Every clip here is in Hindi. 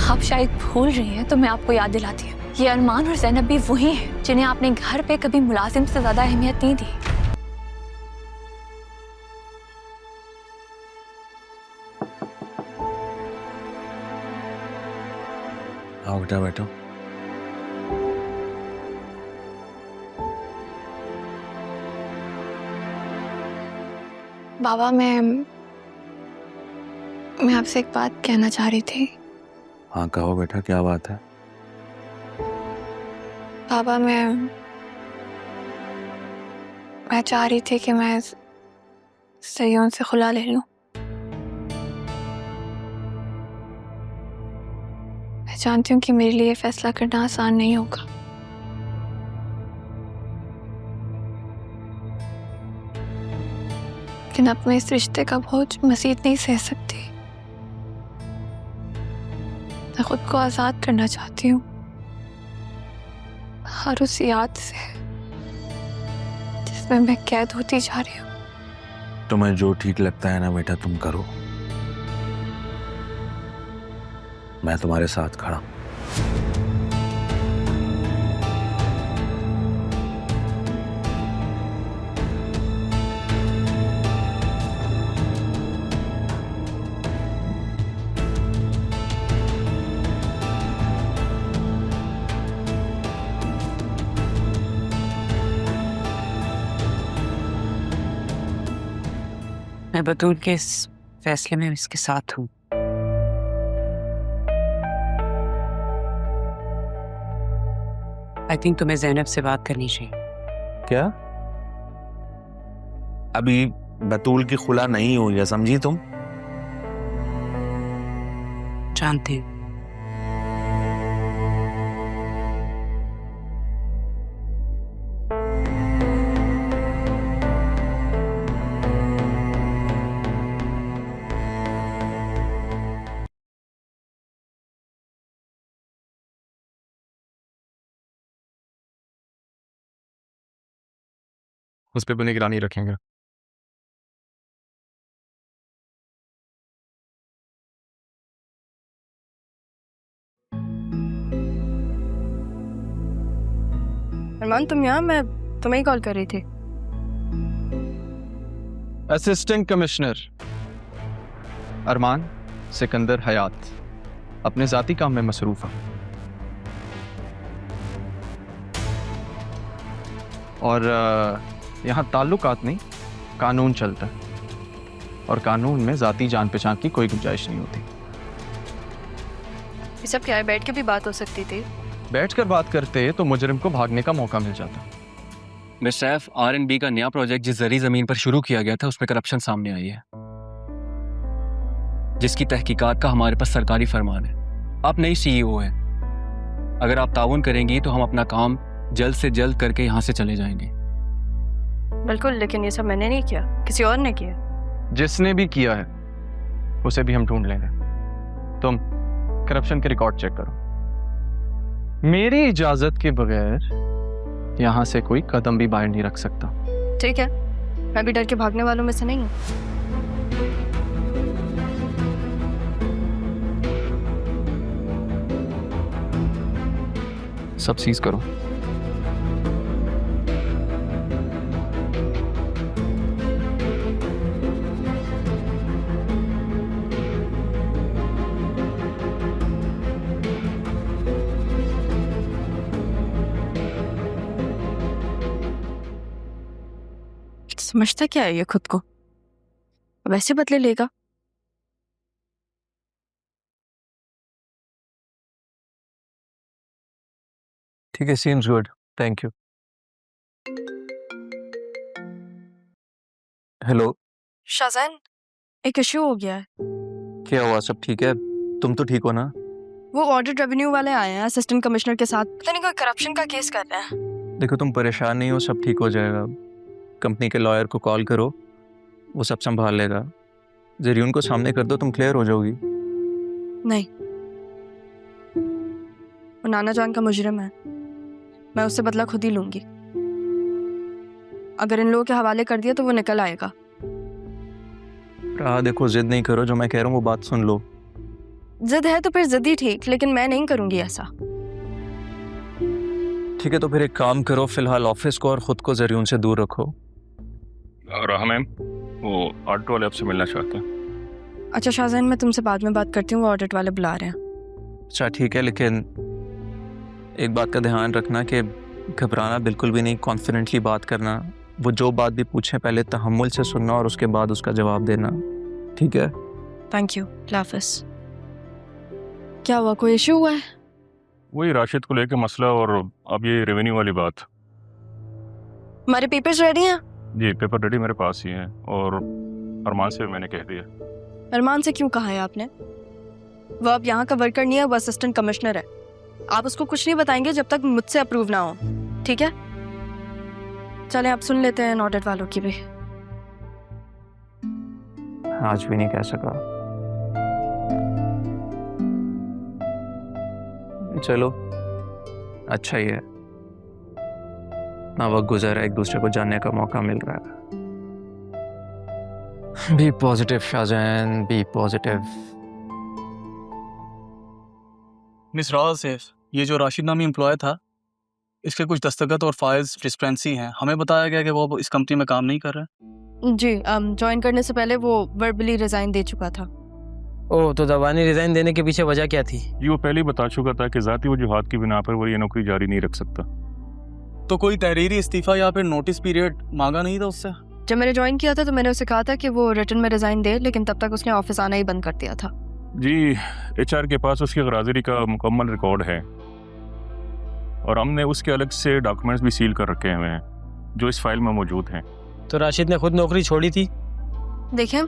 आप शायद भूल रही हैं, तो मैं आपको याद दिलाती हूँ। ये अरमान और ज़ैनब भी वही हैं जिन्हें आपने घर पे कभी मुलाजिम से ज्यादा अहमियत नहीं दी। आओ बेटा बैठो। बाबा मैं आपसे एक बात कहना चाह रही थी। हाँ कहो बेटा, क्या बात है? बाबा मैं चाह रही थी कि मैं सैयद से खुला ले लूं। मैं जानती हूँ कि मेरे लिए फैसला करना आसान नहीं होगा, लेकिन अब मैं इस रिश्ते का बोझ मज़ीद नहीं सह सकती। मैं खुद को आज़ाद करना चाहती हूँ हर उस याद से जिसमें मैं कैद होती जा रही हूँ। तुम्हें जो ठीक लगता है ना बेटा तुम करो, मैं तुम्हारे साथ खड़ा हूं। मैं बतूल के इस फैसले में इसके साथ हूँ। आई थिंक तुम्हें ज़ैनब से बात करनी चाहिए। क्या? अभी बतूल की खुला नहीं हुई है, समझी तुम? जानती हूँ। उस पर निगरानी रखेंगे। अरमान तुम यहाँ? मैं तुम्हें ही कॉल कर रही थी। असिस्टेंट कमिश्नर अरमान सिकंदर हयात अपने जाती काम में मसरूफ है और यहाँ ताल्लुकात नहीं, कानून चलता है और कानून में जाती जान पहचान की कोई गुंजाइश नहीं होती। ये सब क्या है? बैठ के भी बात हो सकती थी। बैठकर बात करते तो मुजरिम को भागने का मौका मिल जाता। मिस्टर एफ, R&B का नया प्रोजेक्ट जिस जरी जमीन पर शुरू किया गया था उसमें करप्शन सामने आई है, जिसकी तहकीकात का हमारे पास सरकारी फरमान है। आप नई CEO हैं। अगर आप ताउन करेंगी तो हम अपना काम जल्द से जल्द करके यहाँ से चले जाएंगे। बिल्कुल, लेकिन ये सब मैंने नहीं किया, किसी और ने किया। जिसने भी किया है उसे भी हम ढूंढ लेंगे। तुम करप्शन के रिकॉर्ड चेक करो। मेरी इजाजत के बगैर यहां से कोई कदम भी बाहर नहीं रख सकता। ठीक है, मैं भी डर के भागने वालों में से नहीं हूँ। सब सीज करो। समझता क्या है ये खुद को? अब ऐसे बदले लेगा? ठीक है, seems good, thank you. Hello. Shahzain, एक इश्यू हो गया है। क्या हुआ? सब ठीक है? तुम तो ठीक हो ना? वो ऑडिट रेवेन्यू वाले आए हैं असिस्टेंट कमिश्नर के साथ, पता नहीं कोई करप्शन का केस कर रहे हैं। देखो तुम परेशान नहीं हो, सब ठीक हो जाएगा। कंपनी के लॉयर को कॉल करो, वो सब संभाल लेगा। जरियून को सामने कर दो, तुम क्लियर हो जाओगी। नहीं, वो नाना जान का मुजरिम है, मैं उससे बदला खुद ही लूंगी। अगर इन लोगों के हवाले कर दिया तो वो निकल आएगा। देखो जिद नहीं करो, जो मैं कह रहा हूँ वो बात सुन लो। जिद है तो फिर जिद ही ठीक, लेकिन मैं नहीं करूंगी ऐसा। ठीक है, तो फिर एक काम करो, फिलहाल ऑफिस को और ख़ुद को ज़रियून से दूर रखो। राहा मैम, वो ऑडिट वाले आपसे मिलना चाहते हैं। अच्छा शाहजहान, मैं तुमसे बाद में बात करती हूँ, वो ऑडिट वाले बुला रहे हैं। अच्छा ठीक है, लेकिन एक बात का ध्यान रखना कि घबराना बिल्कुल भी नहीं, कॉन्फिडेंटली बात करना। वो जो बात भी पूछें पहले तहम्मुल से सुनना और उसके बाद उसका जवाब देना, ठीक है? थैंक यू, हाफिज। क्या हुआ, कोई इशू हुआ है? वही राशिद को लेकर मसला, और अब ये रेवेन्यू वाली बात। हमारे पेपर्स रेडी हैं? जी पेपर रेडी मेरे पास ही है, और अरमान से भी मैंने कह दिया। अरमान से क्यों कहा है आपने? वो अब यहाँ का वर्कर नहीं है, वो असिस्टेंट कमिश्नर है। आप उसको कुछ नहीं बताएंगे जब तक मुझसे अप्रूव ना हो, ठीक है? चलें आप सुन लेते हैं ऑडिट वालों की भी। आज भी नहीं कह सका। चलो अच्छा ही है, ना वक्त गुजरा, एक दूसरे को जानने का मौका मिल रहा है। Be positive Shahjahan, be positive. Miss Rao safe, ये जो राशिद नामी एम्प्लॉय था, इसके कुछ दस्तखत और फाइल्स डिस्क्रेपेंसी हैं। हमें बताया गया कि वो इस कंपनी में काम नहीं कर रहा है। जी, ज्वाइन करने से पहले वो वर्बली रिजाइन दे चुका था। ओह, तो दबानी रिजाइन देने के पीछे वजह क्या थी? जी वो पहले ही बता चुका था कि ज़ाती वजूहात की बिना पर वो ये नौकरी जारी नहीं रख सकता। तो कोई तहरीरी इस्तीफा या फिर नोटिस पीरियड मांगा नहीं था उससे? जब मैंने ज्वाइन किया था तो मैंने उसे कहा था कि वो रिटर्न में रिजाइन दे, लेकिन तब तक उसने ऑफिस आना ही बंद कर दिया था। जी HR के पास उसकी गराजरी का मुकम्मल रिकॉर्ड है, और हमने उसके अलग से डॉक्यूमेंट्स भी सील कर रखे हुए हैं जो इस फाइल में मौजूद हैं। तो राशिद ने खुद नौकरी छोड़ी थी? देखिए,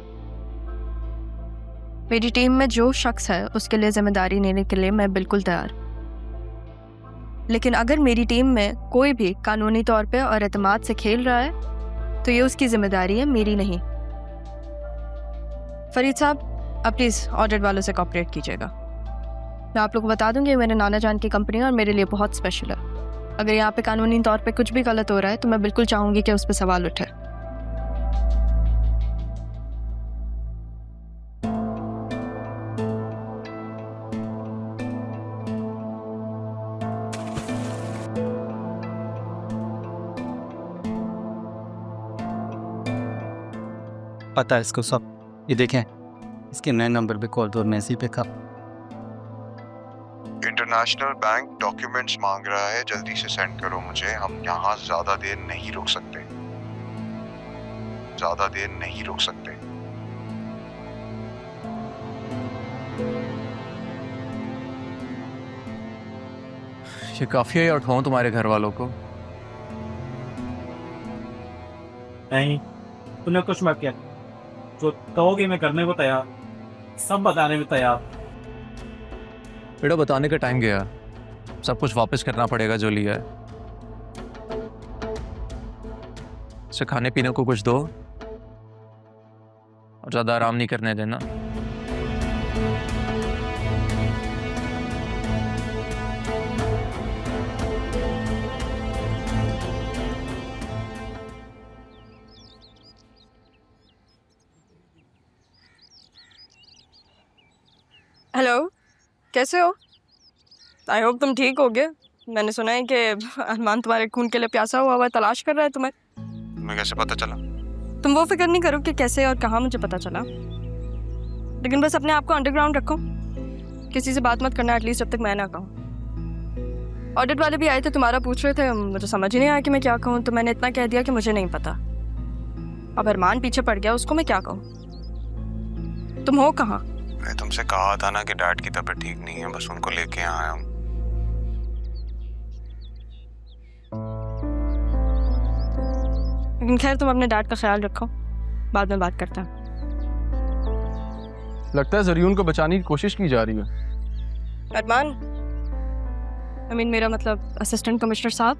मेरी टीम में जो शख्स है उसके लिए जिम्मेदारी लेने के लिए मैं बिल्कुल तैयार, लेकिन अगर मेरी टीम में कोई भी कानूनी तौर पे और एतमाद से खेल रहा है तो ये उसकी जिम्मेदारी है, मेरी नहीं। फरीद साहब, आप प्लीज़ ऑडिट वालों से कोऑपरेट कीजिएगा। मैं आप लोगों को बता दूंगी, मेरे नाना जान की कंपनी है और मेरे लिए बहुत स्पेशल है। अगर यहाँ पे कानूनी तौर पे कुछ भी गलत हो रहा है तो मैं बिल्कुल चाहूँगी कि उस पर सवाल उठे। पता है इसको सब। ये देखें, इसके नए नंबर पे कॉल तो मैसी पे था। इंटरनेशनल बैंक डॉक्यूमेंट्स मांग रहा है, जल्दी से सेंड करो मुझे। हम यहाँ ज्यादा देर नहीं रुक सकते, ज्यादा देर नहीं रुक सकते। ये काफी है, उठाऊं तुम्हारे घर वालों को? नहीं, तूने कुछ मत किया, जो कहोगे मैं करने को तैयार, सब बताने में तैयार। बेटा बताने का टाइम गया, सब कुछ वापस करना पड़ेगा जो लिया है। इसे खाने पीने को कुछ दो और ज्यादा आराम नहीं करने देना। हेलो, कैसे हो? आई होप तुम ठीक होगे। मैंने सुना है कि अरमान तुम्हारे खून के लिए प्यासा हुआ तलाश कर रहा है तुम्हें। तुम्हें कैसे पता चला? तुम वो फिक्र नहीं करो कि कैसे और कहाँ मुझे पता चला, लेकिन बस अपने आप को अंडरग्राउंड रखो। किसी से बात मत करना एटलीस्ट जब तक मैं ना कहूँ। ऑडिट वाले भी आए थे, तुम्हारा पूछ रहे थे, मुझे समझ ही नहीं आया कि मैं क्या कहूँ, तो मैंने इतना कह दिया कि मुझे नहीं पता। अब अरमान पीछे पड़ गया, उसको मैं क्या कहूँ? तुम हो कहाँ? मैं तुमसे कहा था ना कि डैड की तबीयत ठीक नहीं है, बस उनको लेके आया हूँ। लेकिन खैर, तुम अपने डैड का ख्याल रखो, बाद में बात करता हूँ। लगता है ज़रियून को बचाने की कोशिश की जा रही है। अरमान, मेरा मतलब असिस्टेंट कमिश्नर साहब,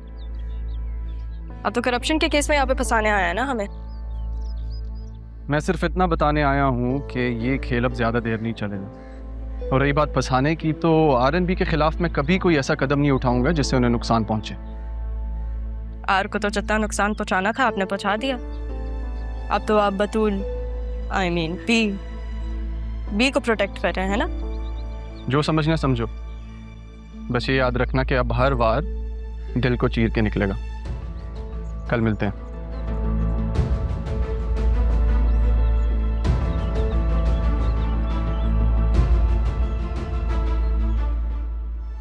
अब तो करप्शन के केस में यहाँ पे फंसाने आया है ना हमें। मैं सिर्फ इतना बताने आया हूँ कि ये खेल अब ज़्यादा देर नहीं चलेगा। और रही बात फंसाने की, तो RNB के खिलाफ मैं कभी कोई ऐसा कदम नहीं उठाऊंगा जिससे उन्हें नुकसान पहुंचे। आर को तो जितना नुकसान पहुंचाना था आपने पहुंचा दिया। अब तो आप बतूल बी को प्रोटेक्ट कर रहे हैं ना। जो समझना समझो, बस ये याद रखना कि अब हर बार दिल को चीर के निकलेगा। कल मिलते हैं।